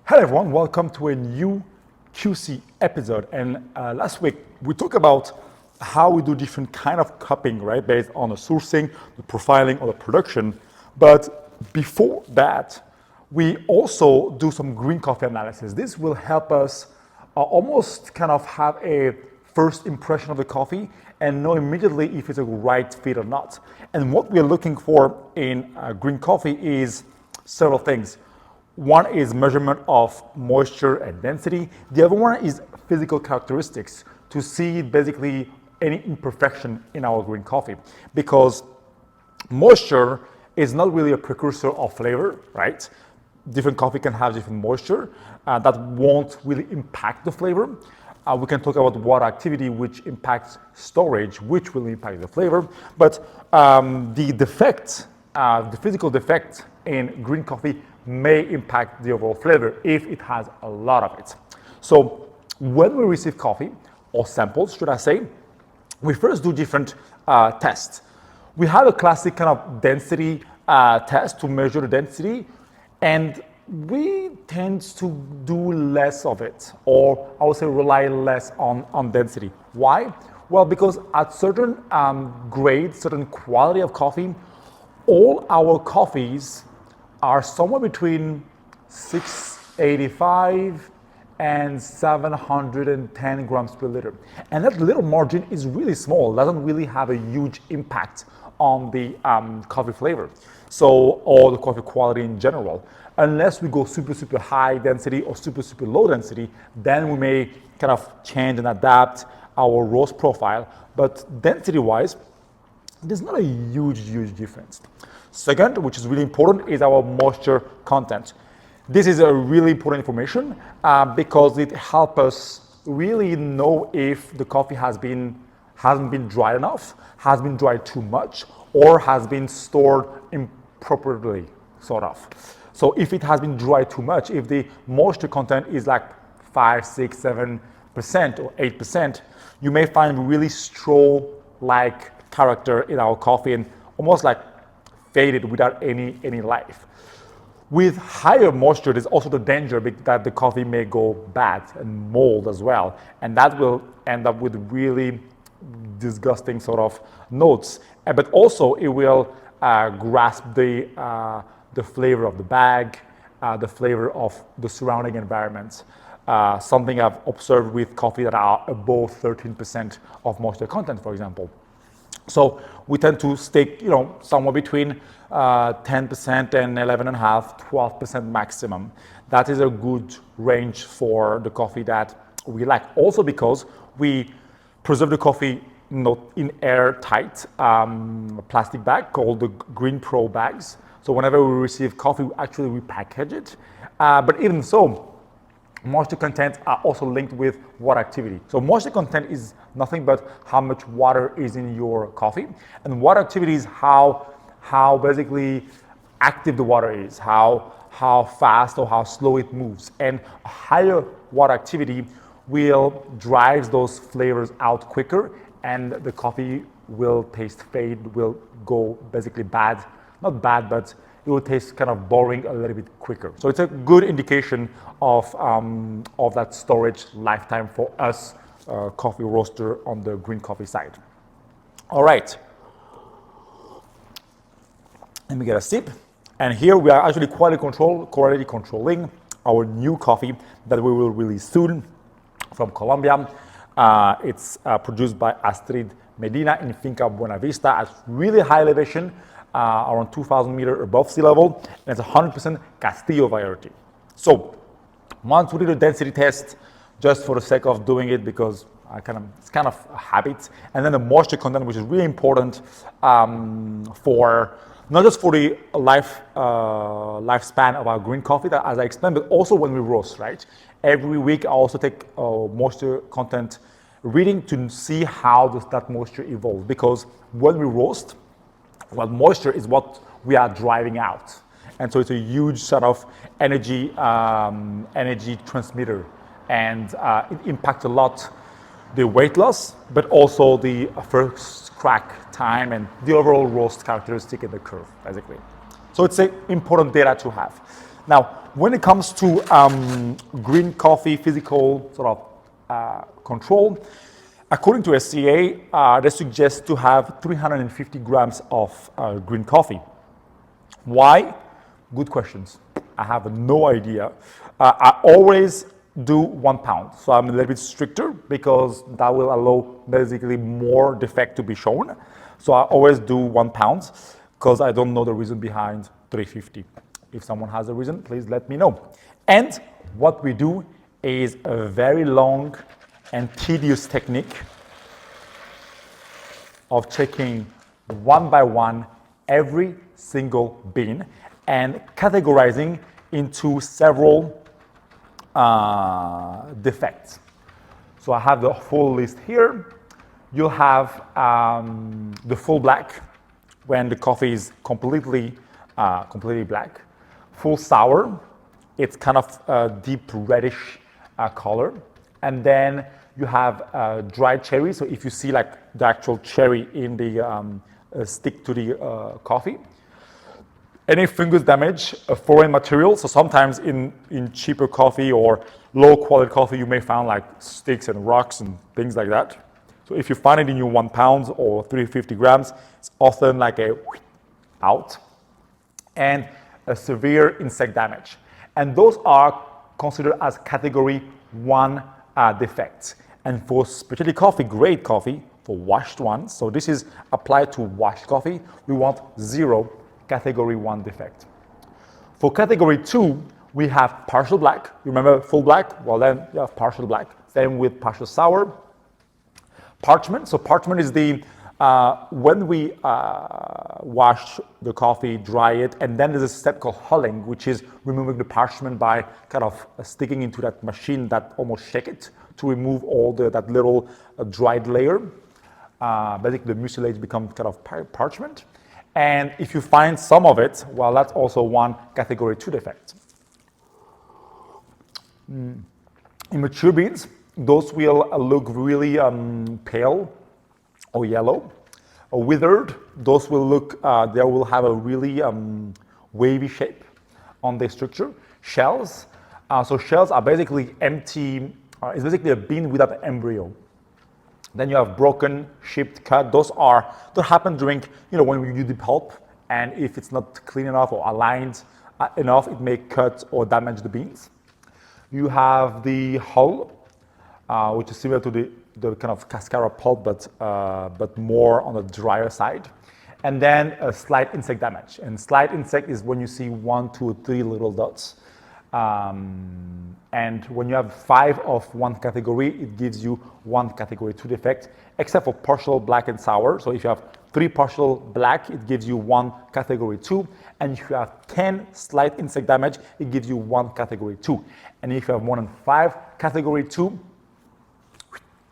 Hello everyone, welcome to a new QC episode. And last week we talked about how we do different kind of cupping, right, based on the sourcing, the profiling, or the production. But before that, we also do some green coffee analysis. This will help us almost kind of have a first impression of the coffee and know immediately if it's a right fit or not. And what we're looking for in green coffee is several things. One is measurement of moisture and density. The other one is physical characteristics to see basically any imperfection in our green coffee, because moisture is not really a precursor of flavor, right? Different coffee can have different moisture that won't really impact the flavor. We can talk about water activity, which impacts storage, which will impact the flavor. But the defect, the physical defect in green coffee may impact the overall flavor if it has a lot of it. So when we receive coffee, or samples, should I say, we first do different tests. We have a classic kind of density test to measure the density, and we tend to do less of it, or I would say rely less on density. Why? Well, because at certain grades, certain quality of coffee, all our coffees are somewhere between 685 and 710 grams per liter. And that little margin is really small, doesn't really have a huge impact on the coffee flavor. So, or the coffee quality in general. Unless we go super, super high density or super, super low density, then we may kind of change and adapt our roast profile. But density-wise, there's not a huge difference. Second, which is really important, is our moisture content. This is a really important information because it helps us really know if the coffee hasn't been dried enough, has been dried too much, or has been stored improperly, sort of. So if it has been dried too much, if the moisture content is like 5, 6, 7% or 8%, you may find really straw-like character in our coffee and almost like faded without any life. With higher moisture, there's also the danger that the coffee may go bad and mold as well, and that will end up with really disgusting sort of notes. But also, it will grasp the flavor of the bag, the flavor of the surrounding environment. Something I've observed with coffee that are above 13% of moisture content, for example. So we tend to stay, somewhere between 10% and 11.5%, 12% maximum. That is a good range for the coffee that we like. Also because we preserve the coffee in airtight plastic bag called the Green Pro bags. So whenever we receive coffee, we actually repackage it. But even so, moisture content are also linked with water activity. So moisture content is nothing but how much water is in your coffee, and water activity is how basically active the water is, how fast or how slow it moves. And a higher water activity will drive those flavors out quicker, and the coffee will taste fade, will go basically bad. Not bad, but it will taste kind of boring a little bit quicker. So it's a good indication of that storage lifetime for us, coffee roaster on the green coffee side. All right. Let me get a sip. And here we are actually quality controlling our new coffee that we will release soon from Colombia. It's produced by Astrid Medina in Finca Buena Vista at really high elevation, around 2,000 meters above sea level, and it's 100% Castillo variety. So, once we did a density test, just for the sake of doing it, because it's kind of a habit, and then the moisture content, which is really important for not just for the lifespan of our green coffee, that, as I explained, but also when we roast, right? Every week, I also take moisture content reading to see how does that moisture evolve, because when we roast, well, moisture is what we are driving out. And so it's a huge sort of energy transmitter. And it impacts a lot the weight loss, but also the first crack time and the overall roast characteristic in the curve, basically. So it's an important data to have. Now, when it comes to green coffee physical sort of control, according to SCA, they suggest to have 350 grams of green coffee. Why? Good questions. I have no idea. I always do 1 pound, so I'm a little bit stricter because that will allow basically more defect to be shown. So I always do 1 pound because I don't know the reason behind 350. If someone has a reason, please let me know. And what we do is a very long and tedious technique of checking one by one every single bean and categorizing into several defects. So I have the full list here. You'll have the full black when the coffee is completely black. Full sour, it's kind of a deep reddish color. And then you have dried cherry. So if you see like the actual cherry in the stick to the coffee. Any fungus damage, a foreign material. So sometimes in cheaper coffee or low quality coffee, you may find like sticks and rocks and things like that. So if you find it in your 1 pound or 350 grams, it's often like a out. And a severe insect damage. And those are considered as category 1 defects. And for specialty coffee, grade coffee, for washed ones, so this is applied to washed coffee, we want 0 category 1 defect. For category 2, we have partial black. Remember full black? Well, then you have partial black. Same with partial sour. Parchment. So parchment is the when we wash the coffee, dry it, and then there's a step called hulling, which is removing the parchment by kind of sticking into that machine that almost shake it to remove all that little dried layer. Basically, the mucilage becomes kind of parchment. And if you find some of it, well, that's also one category 2 defect. Immature beans, those will look really pale or yellow. Withered, those will look, they will have a really wavy shape on their structure. Shells, so shells are basically empty, it's basically a bean without an embryo. Then you have broken, chipped, cut. Those happen during, when you do the pulp, and if it's not clean enough or aligned enough, it may cut or damage the beans. You have the hull, which is similar to the kind of cascara pulp, but more on the drier side. And then a slight insect damage. And slight insect is when you see 1, 2, 3 little dots. And when you have 5 of one category, it gives you 1 category 2 defect, except for partial black and sour. So if you have 3 partial black, it gives you 1 category 2. And if you have 10 slight insect damage, it gives you 1 category 2. And if you have more than 5 category 2,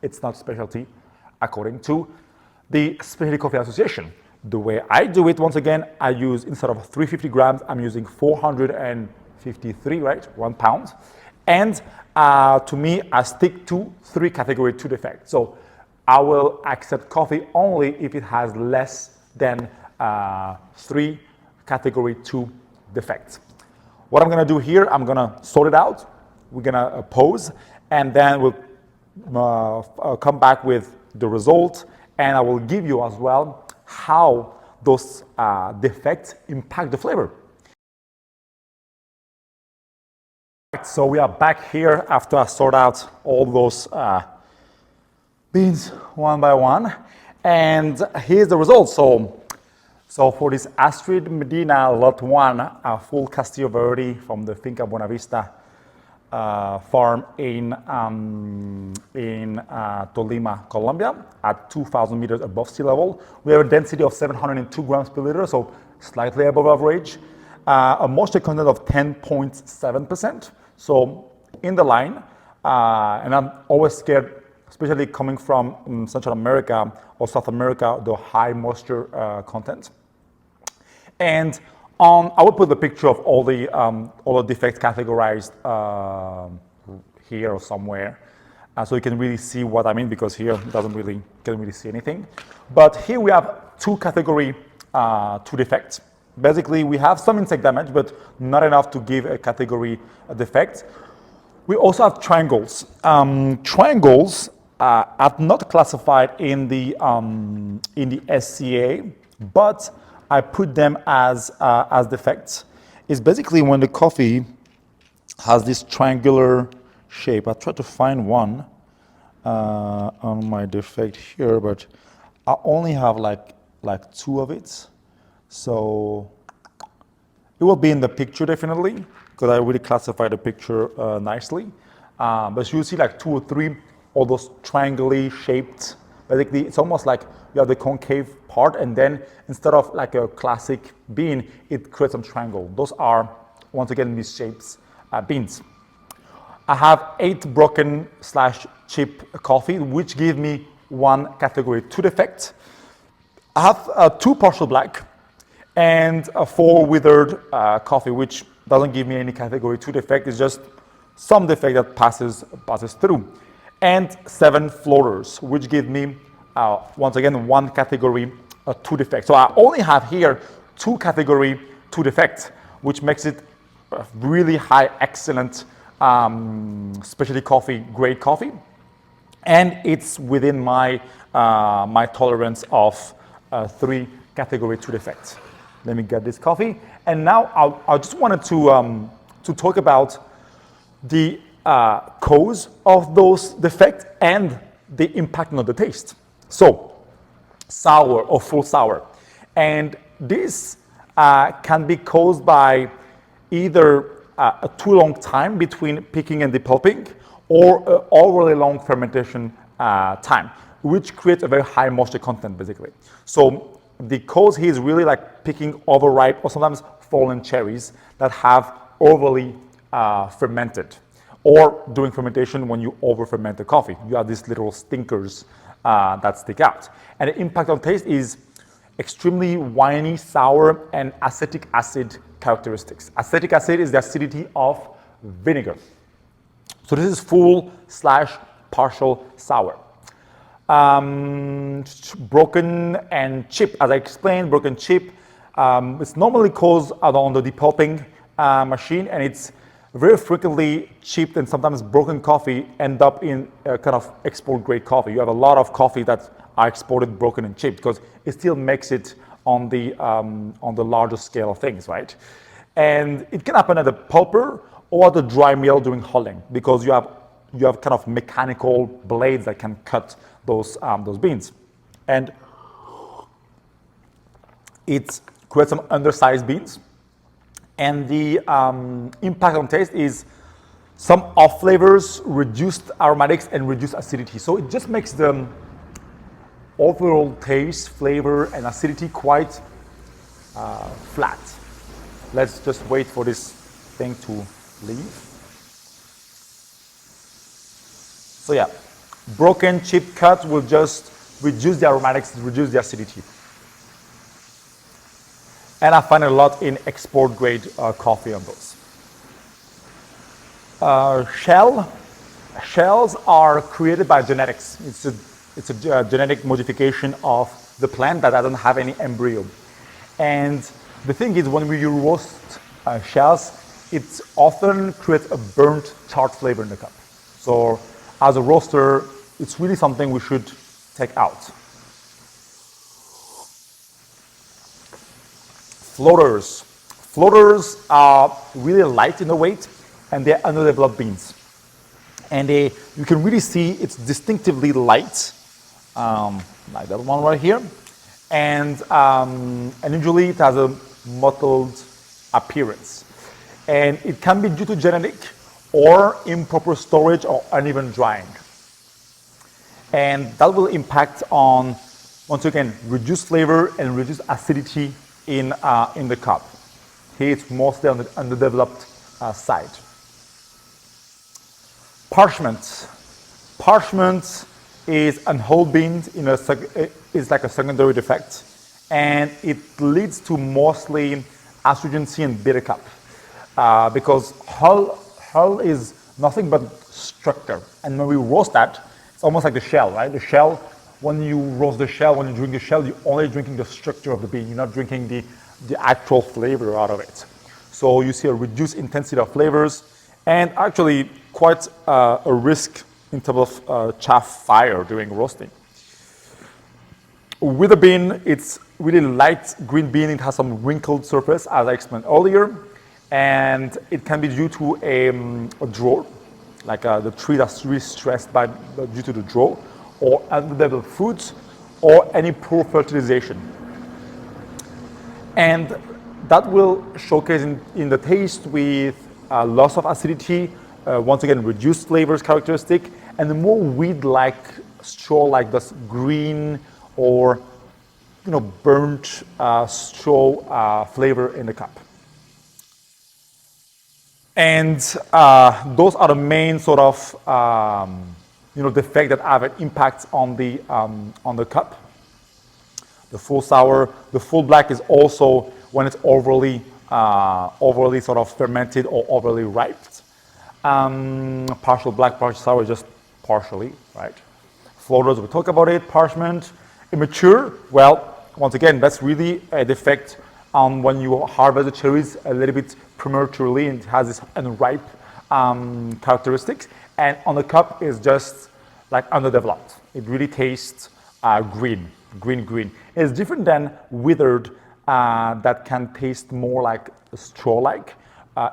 it's not specialty according to the Specialty Coffee Association. The way I do it, once again, I use, instead of 350 grams, I'm using 453, right? 1 pound. And to me, I stick to 3 category 2 defects. So I will accept coffee only if it has less than 3 category 2 defects. What I'm gonna do here, I'm gonna sort it out. We're gonna pause, and then we'll come back with the result, and I will give you as well how those defects impact the flavor. So we are back here after I sort out all those beans one by one, and here's the result. So for this Astrid Medina Lot 1, a full Castillo Verde from the Finca Buenavista farm in Tolima, Colombia, at 2,000 meters above sea level. We have a density of 702 grams per liter, so slightly above average. A moisture content of 10.7%, so in the line. And I'm always scared, especially coming from Central America or South America, the high moisture content. And I will put the picture of all the defects categorized here or somewhere, so you can really see what I mean, because here it can't really see anything. But here we have 2 category 2 defects. Basically, we have some insect damage, but not enough to give a category defect. We also have triangles. Triangles are not classified in the SCA, but I put them as defects. It's basically when the coffee has this triangular shape. I tried to find one on my defect here, but I only have like two of it. So it will be in the picture definitely, because I really classified the picture nicely. But you'll see like 2 or 3 of those triangularly shaped. Basically, it's almost like you have the concave part, and then instead of like a classic bean, it creates some triangle. Those are, once again, these shapes beans. I have 8 broken / chip coffee, which give me 1 category 2 defect. I have 2 partial black and 4 withered coffee, which doesn't give me any category 2 defect. It's just some defect that passes through. And 7 floaters, which give me, once again, 1 category 2 defect. So I only have here 2 category 2 defects, which makes it a really high, excellent specialty coffee, grade coffee. And it's within my my tolerance of 3 category 2 defects. Let me get this coffee. And now I just wanted to talk about the cause of those defects and the impact on the taste. So, sour or full sour. And this can be caused by either a too long time between picking and depulping, or an overly long fermentation time, which creates a very high moisture content basically. So the cause here is really like picking overripe or sometimes fallen cherries that have overly fermented, or during fermentation when you over ferment the coffee, you have these little stinkers that stick out. And the impact on taste is extremely winey, sour, and acetic acid characteristics. Acetic acid is the acidity of vinegar. So this is full / partial sour. Broken and chip, as I explained, broken chip, it's normally caused on the depulping machine, and it's very frequently chipped, and sometimes broken coffee end up in a kind of export grade coffee. You have a lot of coffee that are exported broken and chipped because it still makes it on the larger scale of things, right? And it can happen at the pulper or the dry mill during hulling, because you have kind of mechanical blades that can cut those beans, and it creates some undersized beans. And the impact on taste is some off flavors, reduced aromatics, and reduced acidity. So it just makes the overall taste, flavor, and acidity quite flat. Let's just wait for this thing to leave. So yeah, broken chip cut will just reduce the aromatics, reduce the acidity. And I find a lot in export grade coffee on those. Shells are created by genetics. It's a genetic modification of the plant that doesn't have any embryo. And the thing is, when we roast shells, it often creates a burnt, tart flavor in the cup. So as a roaster, it's really something we should take out. Floaters. Floaters are really light in the weight, and they're underdeveloped beans. And you can really see it's distinctively light, like that one right here. And usually it has a mottled appearance. And it can be due to genetic or improper storage or uneven drying. And that will impact on, once again, reduced flavor and reduced acidity in the cup. Here it's mostly on the underdeveloped side. Parchment. Parchment is unwhole beans is like a secondary defect, and it leads to mostly astringency and bitter cup, because hull is nothing but structure, and when we roast that, it's almost like the shell, right? The shell, when you roast the shell, when you drink the shell, you're only drinking the structure of the bean. You're not drinking the the actual flavor out of it. So you see a reduced intensity of flavors and actually quite a risk in terms of chaff fire during roasting. With the bean, it's really light green bean. It has some wrinkled surface, as I explained earlier, and it can be due to a drought, like the tree that's really stressed due to the drought, or undeveloped fruits, or any poor fertilization. And that will showcase in the taste with loss of acidity, once again reduced flavors characteristic, and the more weed-like, straw-like, that's green or burnt straw flavor in the cup. And those are the main sort of defect that have an impact on the cup. The full sour, the full black is also when it's overly sort of fermented or overly ripe. Partial black, partial sour, just partially, right? Floaters, we talk about it. Parchment, immature. Well, once again, that's really a defect when you harvest the cherries a little bit prematurely, and it has this unripe characteristics. And on the cup is just like underdeveloped. It really tastes green. It's different than withered that can taste more like straw-like.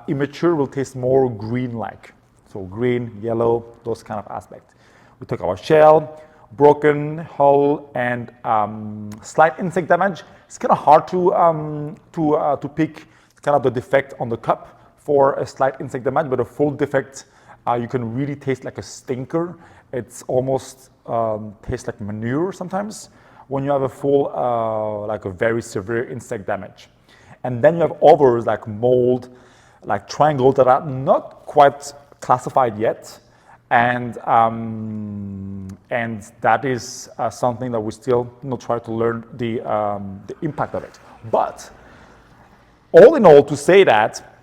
Immature will taste more green-like. So green, yellow, those kind of aspects. We talk about shell, broken hull, and slight insect damage. It's kind of hard to pick kind of the defect on the cup for a slight insect damage, but a full defect, you can really taste like a stinker. It's almost tastes like manure sometimes when you have a full, like a very severe insect damage. And then you have others like mold, like triangles that are not quite classified yet. And that is something that we still try to learn the impact of it. But all in all, to say that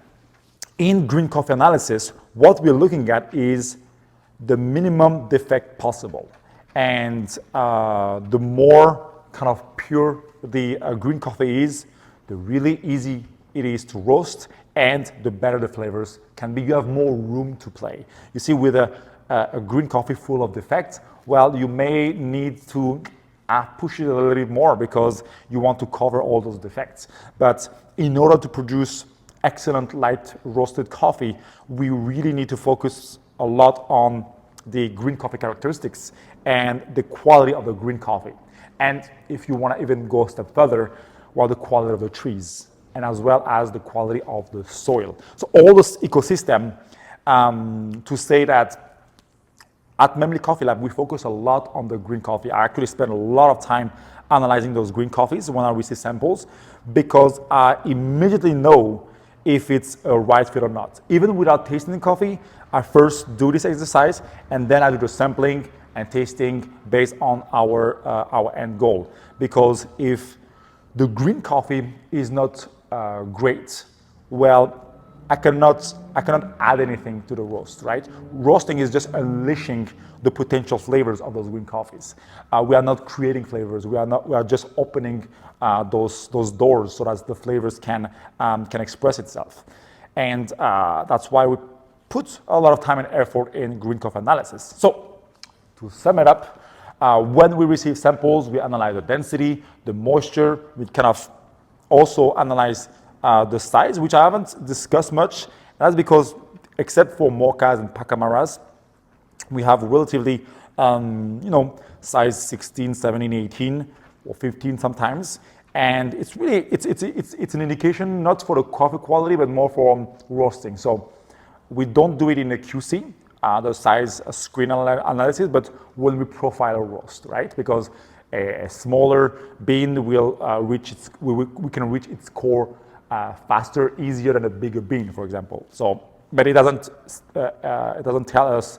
in green coffee analysis, what we're looking at is the minimum defect possible. And the more kind of pure the green coffee is, the really easy it is to roast, and the better the flavors can be. You have more room to play. You see, with a green coffee full of defects, well, you may need to push it a little bit more because you want to cover all those defects. But in order to produce excellent light roasted coffee, we really need to focus a lot on the green coffee characteristics and the quality of the green coffee. And if you want to even go a step further, well, the quality of the trees, and as well as the quality of the soil. So all this ecosystem, to say that at Memli Coffee Lab, we focus a lot on the green coffee. I actually spend a lot of time analyzing those green coffees when I receive samples, because I immediately know if it's a right fit or not. Even without tasting the coffee, I first do this exercise, and then I do the sampling and tasting based on our end goal. Because if the green coffee is not great, well, I cannot add anything to the roast, right? Roasting is just unleashing the potential flavors of those green coffees. We are not creating flavors. We are just opening those doors so that the flavors can express itself. And that's why we put a lot of time and effort in green coffee analysis. So to sum it up, when we receive samples, we analyze the density, the moisture. We kind of also analyze the size, which I haven't discussed much. That's because, except for mochas and pacamaras, we have relatively, size 16, 17, 18, or 15 sometimes. And it's really, it's an indication not for the coffee quality, but more for roasting. So we don't do it in the QC, the size screen analysis, but when we profile a roast, right? Because a smaller bean will we can reach its core faster, easier than a bigger bean, for example. So, but it doesn't tell us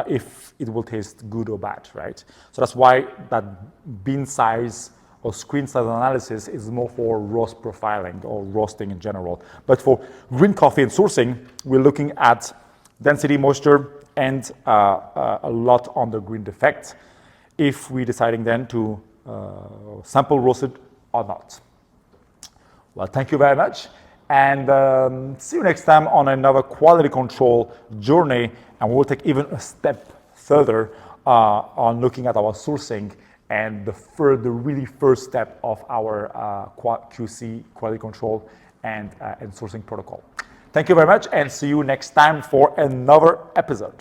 if it will taste good or bad, right? So that's why that bean size or screen size analysis is more for roast profiling or roasting in general. But for green coffee and sourcing, we're looking at density, moisture, and a lot on the green defect, if we're deciding then to sample roast it or not. Well, thank you very much. And see you next time on another quality control journey. And we'll take even a step further on looking at our sourcing and the really first step of our QC, quality control, and sourcing protocol. Thank you very much, and see you next time for another episode.